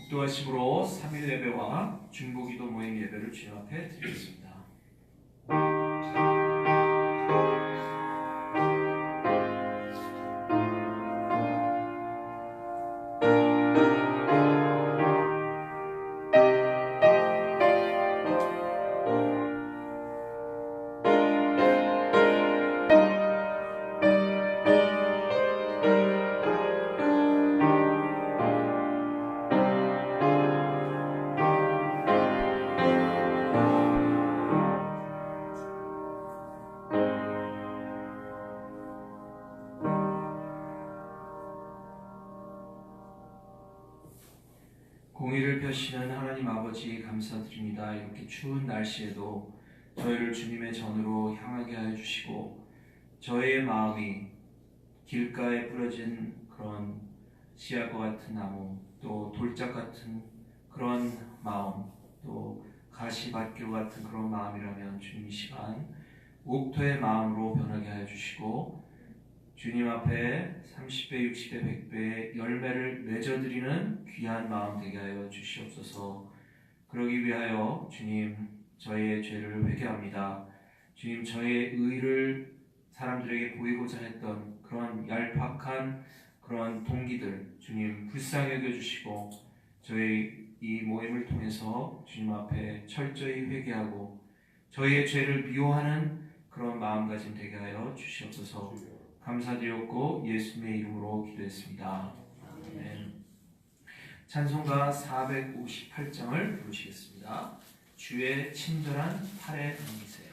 묵도하심으로 3일 예배와 중보기도 모임 예배를 주님 앞에 드리겠습니다. 공의를 펴시는 하나님 아버지 감사드립니다. 이렇게 추운 날씨에도 저희를 주님의 전으로 향하게 하여 주시고 저희의 마음이 길가에 뿌려진 그런 씨앗과 같은 나무, 또 돌짝 같은 그런 마음, 또 가시밭길 같은 그런 마음이라면 주님 이 시간 옥토의 마음으로 변하게 하여 주시고 주님 앞에 30배, 60배, 100배의 열매를 맺어드리는 귀한 마음 되게 하여 주시옵소서. 그러기 위하여 주님 저희의 죄를 회개합니다. 주님 저희의 의를 사람들에게 보이고자 했던 그런 얄팍한 그런 동기들 주님 불쌍히 여겨주시고 저희 이 모임을 통해서 주님 앞에 철저히 회개하고 저희의 죄를 미워하는 그런 마음가짐 되게 하여 주시옵소서. 감사드렸고 예수님의 이름으로 기도했습니다. 아멘. 찬송가 458장을 부르시겠습니다. 주의 친절한 팔에 넘기세.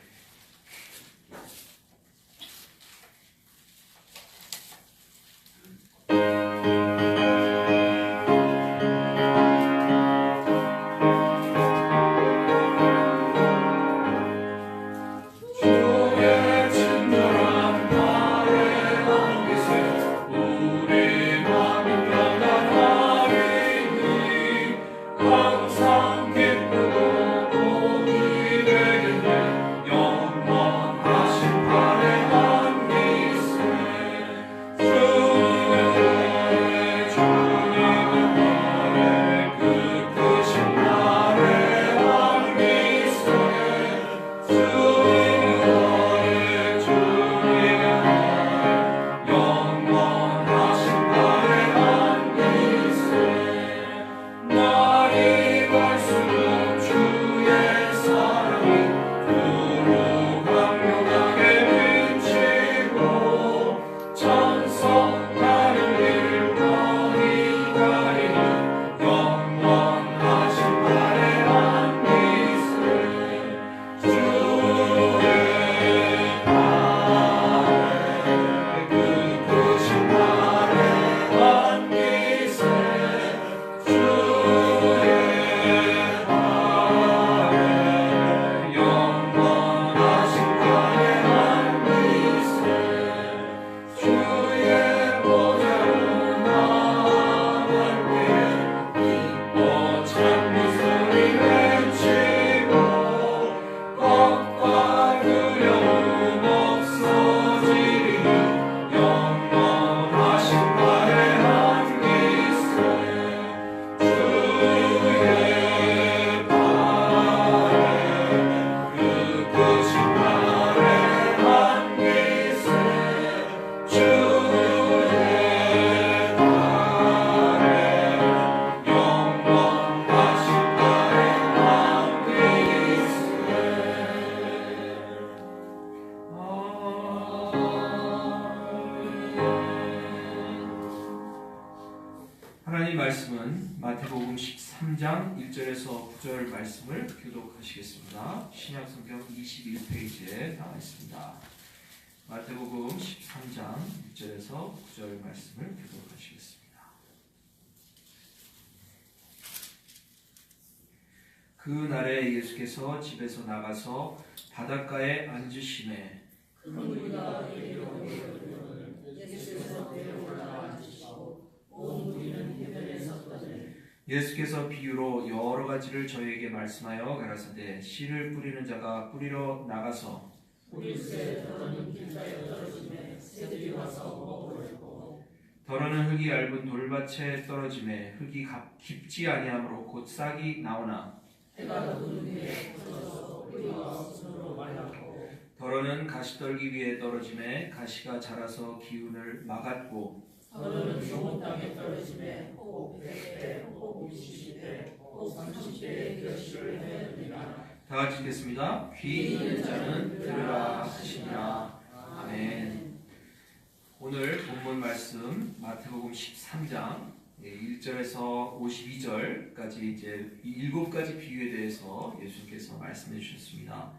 하나님 말씀은 마태복음 13장 1절에서 9절 말씀을 교독하시겠습니다. 신약성경 21페이지에 나와 있습니다. 마태복음 13장 1절에서 9절 말씀을 교독하시겠습니다. 그 날에 예수께서 집에서 나가서 바닷가에 앉으시매 그무리가 예수께서 내려올라 앉으시고 온 무리는 해변에 섰거늘 예수께서 비유로 여러 가지를 저희에게 말씀하여 가라사대 씨를 뿌리는 자가 뿌리러 나가서 뿌리새 더러는 길가에 떨어지매 새들이 와서 먹어버리고 더러는 흙이 얇은 돌밭에 떨어지매 흙이 깊지 아니하므로 곧 싹이 나오나 해가 돋는 후에 터져서 뿌리가 스스로 말랐고 더러는 가시떨기 위에 떨어지매 가시가 자라서 기운을 막았고 더러는 좋은 땅에 떨어지매 혹 100배, 혹 60배, 혹 30배의 결실을 내느니라. 다 같이 읽겠습니다. 귀 있는 자는 들으라 하시니라. 아멘. 오늘 본문 말씀 마태복음 13장 1절에서 52절까지 이제 7가지 비유에 대해서 예수님께서 말씀해 주셨습니다.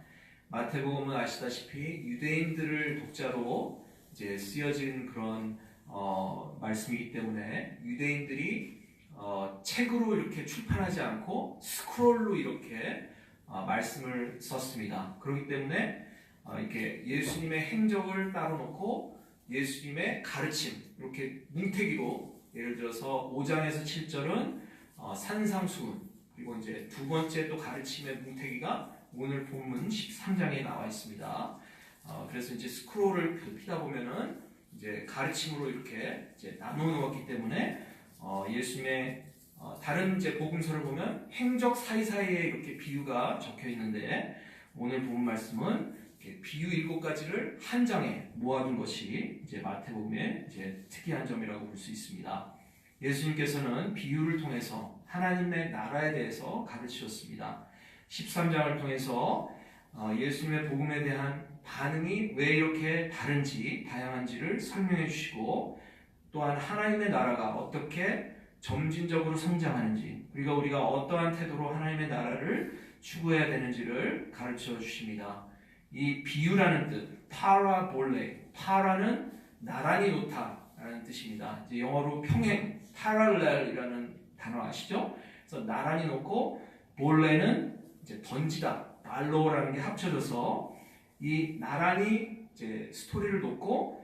마태복음은 아시다시피 유대인들을 독자로 이제 쓰여진 그런 말씀이기 때문에 유대인들이 책으로 이렇게 출판하지 않고 스크롤로 이렇게 말씀을 썼습니다. 그렇기 때문에 이렇게 예수님의 행적을 따로 놓고 예수님의 가르침 이렇게 뭉태기로 예를 들어서 5장에서 7절은 산상수훈 그리고 이제 두 번째 또 가르침의 뭉태기가 오늘 본문 13장에 나와 있습니다. 그래서 이제 스크롤을 피다 보면은 이제 가르침으로 이렇게 이제 나눠 놓았기 때문에 예수님의 다른 이제 복음서를 보면 행적 사이사이에 이렇게 비유가 적혀 있는데 오늘 본 말씀은 이렇게 비유 7가지를 한 장에 모아둔 것이 이제 마태복음의 이제 특이한 점이라고 볼 수 있습니다. 예수님께서는 비유를 통해서 하나님의 나라에 대해서 가르치셨습니다. 13장을 통해서 예수님의 복음에 대한 반응이 왜 이렇게 다른지 다양한지를 설명해 주시고 또한 하나님의 나라가 어떻게 점진적으로 성장하는지 그리고 우리가 어떠한 태도로 하나님의 나라를 추구해야 되는지를 가르쳐 주십니다. 이 비유라는 뜻, 파라볼레, 파라는 나란히 놓다라는 뜻입니다. 이제 영어로 평행, parallel이라는 단어 아시죠? 그래서 나란히 놓고 볼레는 이제 던지다, 발로라는 게 합쳐져서 이 나란히 이제 스토리를 놓고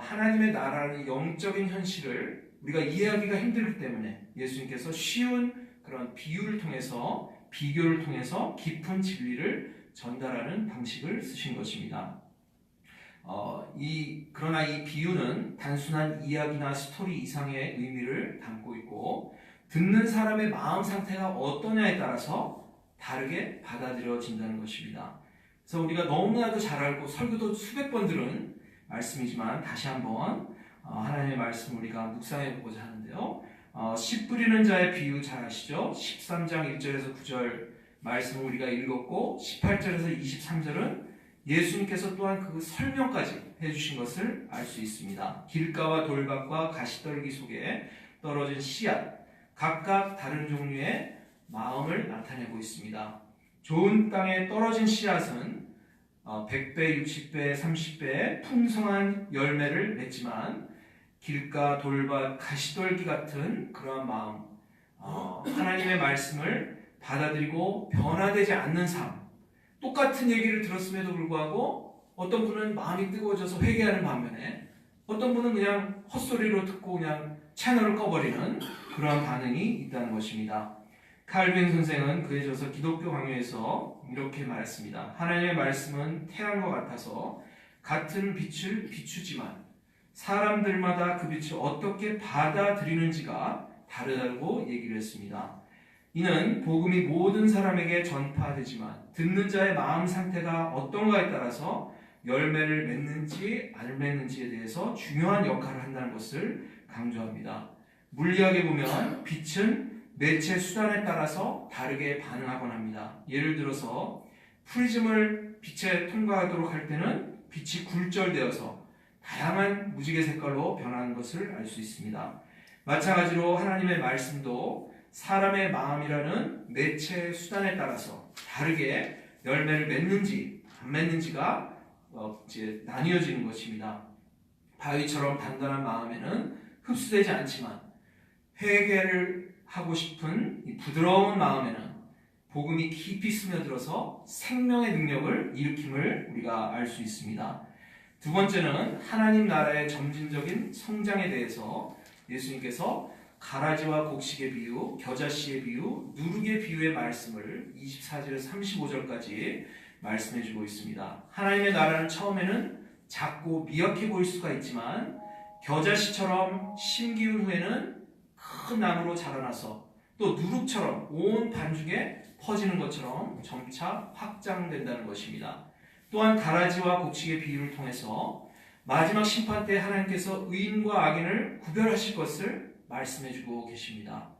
하나님의 나라의 영적인 현실을 우리가 이해하기가 힘들기 때문에 예수님께서 쉬운 그런 비유를 통해서 비교를 통해서 깊은 진리를 전달하는 방식을 쓰신 것입니다. 그러나 이 비유는 단순한 이야기나 스토리 이상의 의미를 담고 있고 듣는 사람의 마음 상태가 어떠냐에 따라서 다르게 받아들여진다는 것입니다. 그래서 우리가 너무나도 잘 알고 설교도 수백 번 들은 말씀이지만 다시 한번 하나님의 말씀 우리가 묵상해 보고자 하는데요. 씨 뿌리는 자의 비유 잘 아시죠? 13장 1절에서 9절 말씀을 우리가 읽었고 18절에서 23절은 예수님께서 또한 그 설명까지 해주신 것을 알 수 있습니다. 길가와 돌밭과 가시떨기 속에 떨어진 씨앗 각각 다른 종류의 마음을 나타내고 있습니다. 좋은 땅에 떨어진 씨앗은 100배, 60배, 30배의 풍성한 열매를 맺지만 길가, 돌밭, 가시떨기 같은 그러한 마음, 하나님의 말씀을 받아들이고 변화되지 않는 삶, 똑같은 얘기를 들었음에도 불구하고 어떤 분은 마음이 뜨거워져서 회개하는 반면에 어떤 분은 그냥 헛소리로 듣고 그냥 채널을 꺼버리는 그러한 반응이 있다는 것입니다. 칼빈 선생은 그에 져서 기독교 강요에서 이렇게 말했습니다. 하나님의 말씀은 태양과 같아서 같은 빛을 비추지만 사람들마다 그 빛을 어떻게 받아들이는지가 다르다고 얘기를 했습니다. 이는 복음이 모든 사람에게 전파되지만 듣는 자의 마음 상태가 어떤가에 따라서 열매를 맺는지 안 맺는지에 대해서 중요한 역할을 한다는 것을 강조합니다. 물리학에 보면 빛은 매체 수단에 따라서 다르게 반응하곤 합니다. 예를 들어서 프리즘을 빛에 통과하도록 할 때는 빛이 굴절되어서 다양한 무지개 색깔로 변하는 것을 알 수 있습니다. 마찬가지로 하나님의 말씀도 사람의 마음이라는 매체 수단에 따라서 다르게 열매를 맺는지 안 맺는지가 이제 나뉘어지는 것입니다. 바위처럼 단단한 마음에는 흡수되지 않지만 회개를 하고 싶은 이 부드러운 마음에는 복음이 깊이 스며들어서 생명의 능력을 일으킴을 우리가 알 수 있습니다. 두 번째는 하나님 나라의 점진적인 성장에 대해서 예수님께서 가라지와 곡식의 비유, 겨자씨의 비유, 누룩의 비유의 말씀을 24절에서 35절까지 말씀해주고 있습니다. 하나님의 나라는 처음에는 작고 미약해 보일 수가 있지만 겨자씨처럼 심기운 후에는 큰 나무로 자라나서 또 누룩처럼 온 반죽에 퍼지는 것처럼 점차 확장된다는 것입니다. 또한 가라지와 곡식의 비유를 통해서 마지막 심판 때 하나님께서 의인과 악인을 구별하실 것을 말씀해주고 계십니다.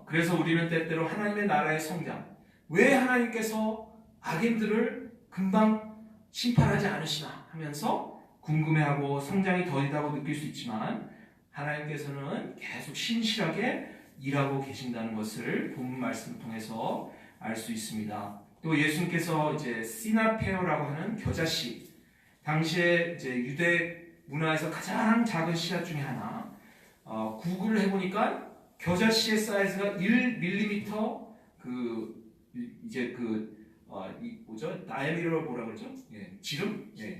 그래서 우리는 때때로 하나님의 나라의 성장, 왜 하나님께서 악인들을 금방 심판하지 않으시나 하면서 궁금해하고 성장이 더디다고 느낄 수 있지만 하나님께서는 계속 신실하게 일하고 계신다는 것을 본문 말씀을 통해서 알 수 있습니다. 또 예수님께서 이제 시나페오라고 하는 겨자씨, 당시에 이제 유대 문화에서 가장 작은 씨앗 중에 하나, 구글을 해보니까 겨자씨의 사이즈가 1mm 뭐죠? 다이아미터로 뭐라 그러죠?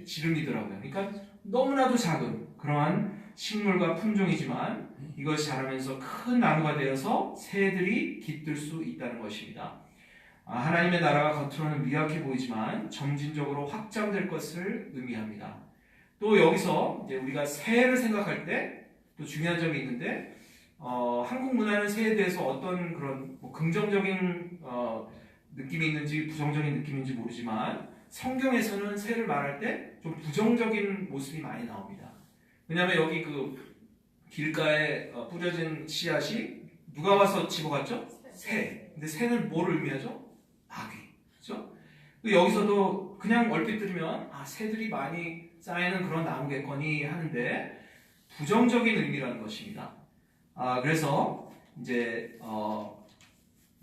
지름이더라고요. 그러니까 너무나도 작은 그러한 식물과 품종이지만 이것이 자라면서 큰 나무가 되어서 새들이 깃들 수 있다는 것입니다. 하나님의 나라가 겉으로는 미약해 보이지만 점진적으로 확장될 것을 의미합니다. 또 여기서 이제 우리가 새를 생각할 때 또 중요한 점이 있는데 한국 문화는 새에 대해서 어떤 그런 긍정적인 느낌이 있는지 부정적인 느낌인지 모르지만 성경에서는 새를 말할 때 좀 부정적인 모습이 많이 나옵니다. 왜냐하면 여기 그 길가에 뿌려진 씨앗이 누가 와서 집어갔죠? 새. 근데 새는 뭐를 의미하죠? 마귀. 그렇죠? 여기서도 그냥 얼핏 들으면 새들이 많이 쌓이는 그런 나무겠거니 하는데 부정적인 의미라는 것입니다. 그래서 이제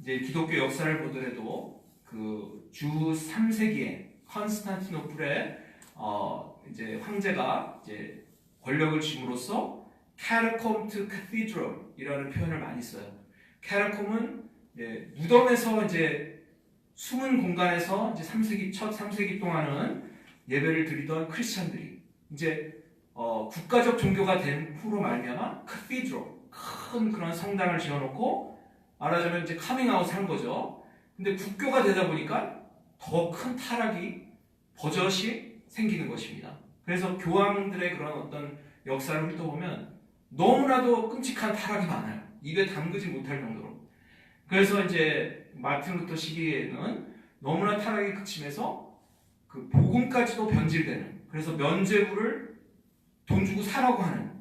기독교 역사를 보더라도 그 주 3세기에 컨스탄티노플의 이제 황제가 이제 권력을 쥐므로써 Catacomb Cathedral이라는 표현을 많이 써요. Catacomb은 무덤에서 이제 숨은 공간에서 이제 첫 3세기 동안은 예배를 드리던 크리스천들이 이제 국가적 종교가 된 후로 말미암아 Cathedral, 큰 그런 성당을 지어놓고 말하자면 이제 카밍아웃을 한 거죠. 근데 국교가 되다 보니까 더 큰 타락이 버젓이 생기는 것입니다. 그래서 교황들의 그런 어떤 역사를 훑어보면 너무나도 끔찍한 타락이 많아요. 입에 담그지 못할 정도로. 그래서 이제 마틴 루터 시기에는 너무나 타락이 극심해서 그 복음까지도 변질되는, 그래서 면죄부를 돈 주고 사라고 하는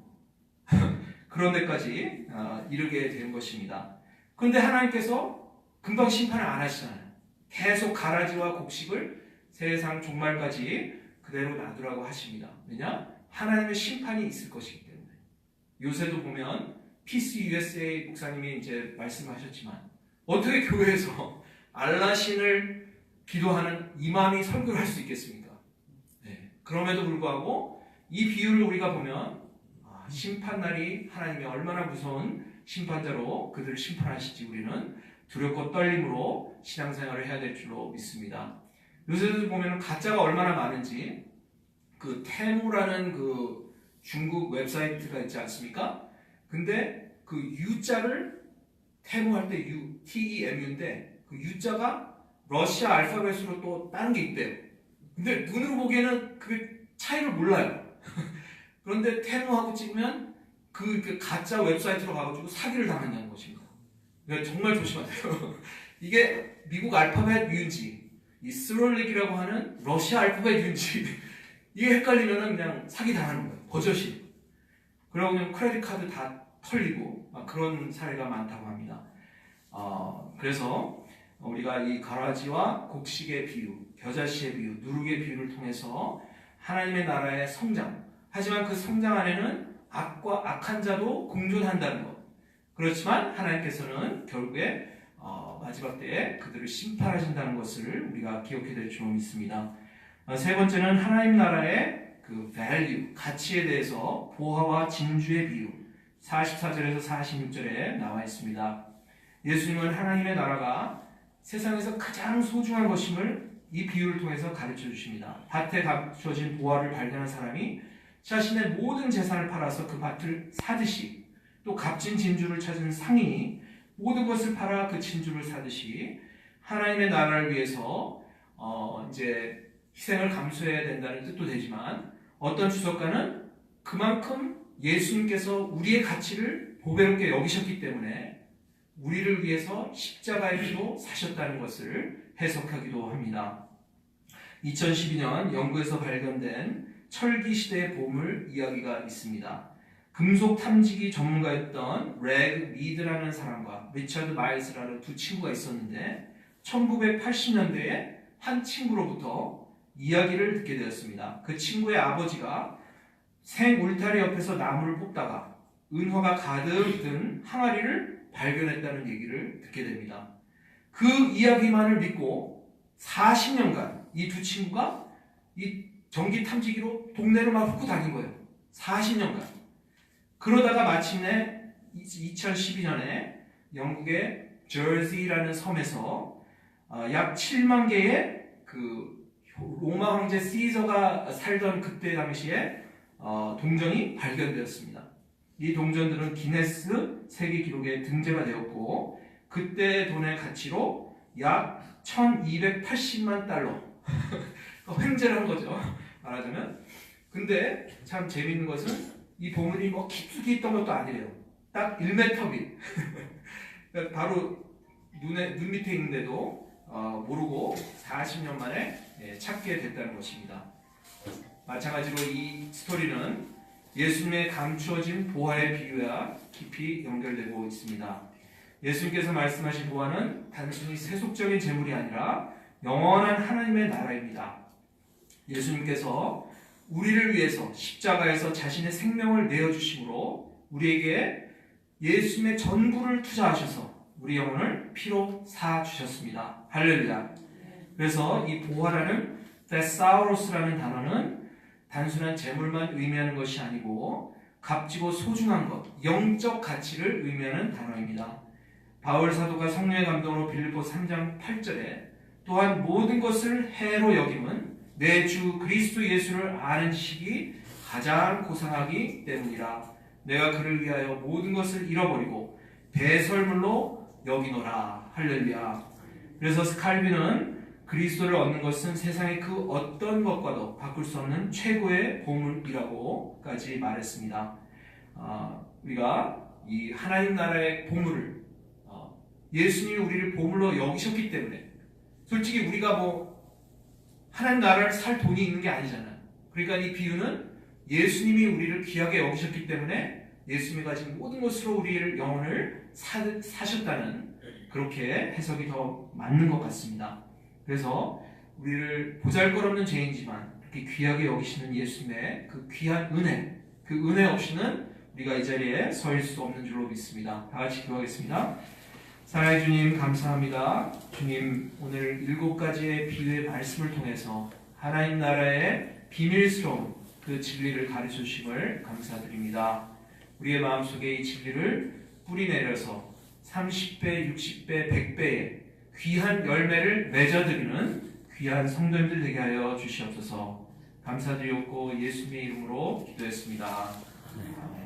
그런 데까지 이르게 된 것입니다. 그런데 하나님께서 금방 심판을 안 하시잖아요. 계속 가라지와 곡식을 세상 종말까지 그대로 놔두라고 하십니다. 왜냐? 하나님의 심판이 있을 것이기 때문에. 요새도 보면 피스 USA 목사님이 이제 말씀하셨지만 어떻게 교회에서 알라신을 기도하는 이맘이 설교를 할 수 있겠습니까? 그럼에도 불구하고 이 비유를 우리가 보면 심판날이 하나님이 얼마나 무서운 심판자로 그들을 심판하실지 우리는 두렵고 떨림으로 신앙생활을 해야 될 줄로 믿습니다. 요새도 보면 가짜가 얼마나 많은지, 그 테무라는 그 중국 웹사이트가 있지 않습니까? 근데 그 U자를 테무할 때 TEMU인데 그 U자가 러시아 알파벳으로 또 다른 게 있대요. 근데 눈으로 보기에는 그게 차이를 몰라요. 그런데 테무하고 찍으면 그 가짜 웹사이트로 가가지고 사기를 당한다는 것입니다. 그러니까 정말 조심하세요. 이게 미국 알파벳 U인지 이 스롤릭이라고 하는 러시아 알파벳 U인지 이게 헷갈리면 그냥 사기 당하는 거예요. 버젓이. 그러고 그냥 크레딧 카드 다 털리고 그런 사례가 많다고 합니다. 그래서 우리가 이 가라지와 곡식의 비유, 겨자씨의 비유, 누룩의 비유를 통해서 하나님의 나라의 성장, 하지만 그 성장 안에는 악한 자도 공존한다는 것. 그렇지만 하나님께서는 결국에 마지막 때에 그들을 심판하신다는 것을 우리가 기억해야 될 줄 믿습니다. 세 번째는 하나님 나라의 그 value, 가치에 대해서 보화와 진주의 비유, 44절에서 46절에 나와 있습니다. 예수님은 하나님의 나라가 세상에서 가장 소중한 것임을 이 비유를 통해서 가르쳐 주십니다. 밭에 감춰진 보화를 발견한 사람이 자신의 모든 재산을 팔아서 그 밭을 사듯이 또 값진 진주를 찾은 상인이 모든 것을 팔아 그 진주를 사듯이 하나님의 나라를 위해서 이제 희생을 감수해야 된다는 뜻도 되지만, 어떤 주석가는 그만큼 예수님께서 우리의 가치를 보배롭게 여기셨기 때문에 우리를 위해서 십자가의 피로 사셨다는 것을 해석하기도 합니다. 2012년 영국에서 발견된 철기 시대의 보물 이야기가 있습니다. 금속 탐지기 전문가였던 레그 미드라는 사람과 리처드 마일스라는 두 친구가 있었는데, 1980년대에 한 친구로부터 이야기를 듣게 되었습니다. 그 친구의 아버지가 생 울타리 옆에서 나무를 뽑다가 은화가 가득 든 항아리를 발견했다는 얘기를 듣게 됩니다. 그 이야기만을 믿고 40년간 이 두 친구가 이 전기 탐지기로 동네를 막 훑고 다닌 거예요. 40년간. 그러다가 마침내 2012년에 영국의 저지라는 섬에서 약 7만 개의 그 로마 황제 시저가 살던 그때 당시에 동전이 발견되었습니다. 이 동전들은 기네스 세계 기록에 등재가 되었고, 그때 돈의 가치로 약 1280만 달러 횡재를 한 거죠, 말하자면. 근데 참 재밌는 것은 이 보물이 뭐 깊숙이 있던 것도 아니래요. 딱 1m 밑 바로 눈 밑에 있는데도 모르고 40년 만에 찾게 됐다는 것입니다. 마찬가지로 이 스토리는 예수님의 감추어진 보화의 비유와 깊이 연결되고 있습니다. 예수님께서 말씀하신 보화는 단순히 세속적인 재물이 아니라 영원한 하나님의 나라입니다. 예수님께서 우리를 위해서 십자가에서 자신의 생명을 내어주심으로 우리에게 예수님의 전부를 투자하셔서 우리 영혼을 피로 사주셨습니다. 할렐루야. 그래서 이 보화라는 thesaurus라는 단어는 단순한 재물만 의미하는 것이 아니고 값지고 소중한 것, 영적 가치를 의미하는 단어입니다. 바울 사도가 성령의 감동으로 빌립보 3장 8절에 또한 모든 것을 해로 여김은 내 주 그리스도 예수를 아는 지식이 가장 고상하기 때문이라. 내가 그를 위하여 모든 것을 잃어버리고 배설물로 여기노라. 할렐루야. 그래서 칼빈은 그리스도를 얻는 것은 세상의 그 어떤 것과도 바꿀 수 없는 최고의 보물이라고까지 말했습니다. 우리가 이 하나님 나라의 보물을 예수님이 우리를 보물로 여기셨기 때문에, 솔직히 우리가 뭐 하나님 나라를 살 돈이 있는 게 아니잖아요. 그러니까 이 비유는 예수님이 우리를 귀하게 여기셨기 때문에 예수님이 가진 모든 것으로 우리를 영혼을 사셨다는, 그렇게 해석이 더 맞는 것 같습니다. 그래서 우리를 보잘것없는 죄인지만 이렇게 귀하게 여기시는 예수님의 그 귀한 은혜, 그 은혜 없이는 우리가 이 자리에 서 있을 수 없는 줄로 믿습니다. 다 같이 기도하겠습니다. 사랑의 주님, 감사합니다. 주님, 오늘 7가지의 비유의 말씀을 통해서 하나님 나라의 비밀스러운 그 진리를 가르쳐 주심을 감사드립니다. 우리의 마음속에 이 진리를 뿌리내려서 30배, 60배, 100배의 귀한 열매를 맺어드리는 귀한 성도님들 되게 하여 주시옵소서. 감사드리옵고 예수님의 이름으로 기도했습니다. 아멘.